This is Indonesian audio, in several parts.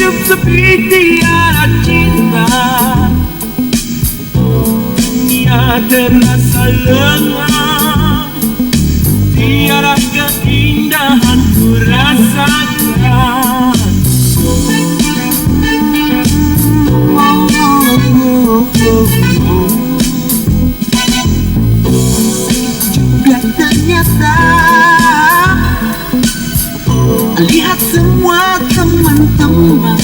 hidup sepi tiada cinta, dunia terasa lengang, tiada keindahan ku rasakan. Juga ternyata lihat semua teman-teman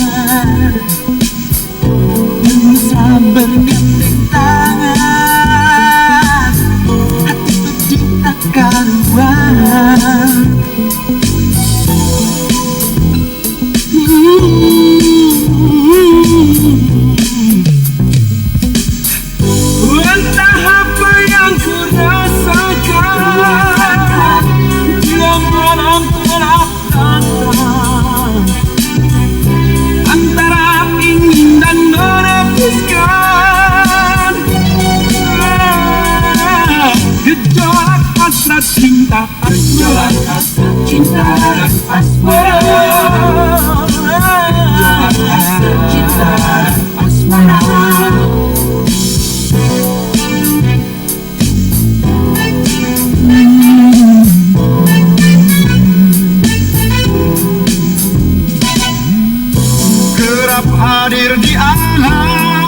berusaha bergandeng tangan, hati pedih tak karuan. Entah apa yang ku rasakan bila malam telah datang, antara ingin dan menepuskan gejolak hasrat cinta, gejolak hasrat cinta dan asmara, gejolak hasrat cinta dan asmara. Kerap hadir di angan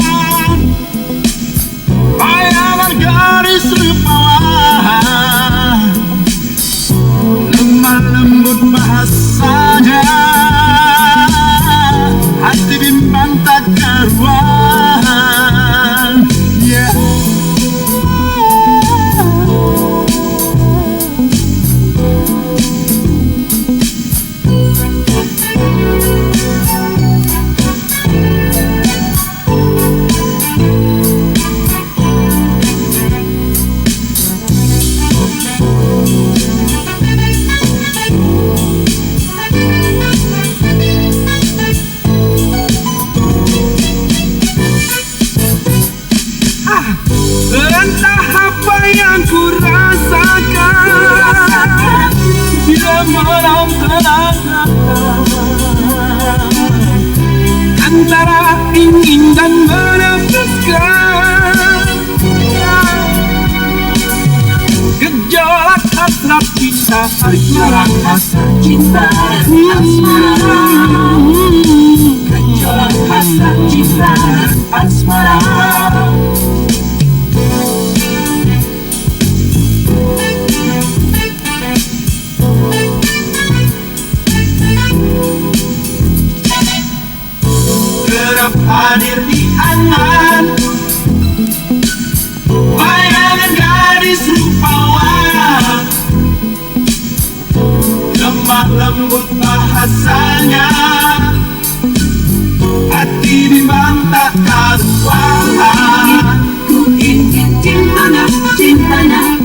bayangan garis rupawan, lemah lembut bahasanya, hati bimbang tak karuan. Yeah. Entah apa yang ku rasakan bila malam telah datang, antara ingin dan menepuskan gejolak hasrat cinta, gejolak hasrat cinta dan asmara, gejolak hasrat cinta dan asmara. Kerap hadir di angan bayangan gadis rupawan, lemah lembut bahasanya, hati bimbang tak karuan. Ku ingin cintanya, cintanya,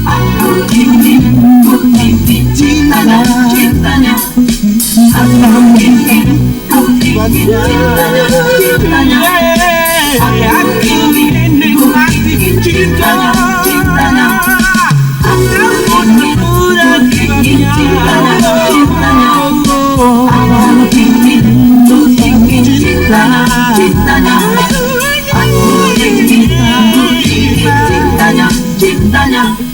aku ingin, ku ingin cintanya, cintanya, aku ingin, ku ingin cintanya, cintanya, aku ingin nikmati cintanya, cintanya, aku ingin, cintanya, cintanya, aku ingin, cintanya, cintanya, aku ingin, cintanya, cintanya.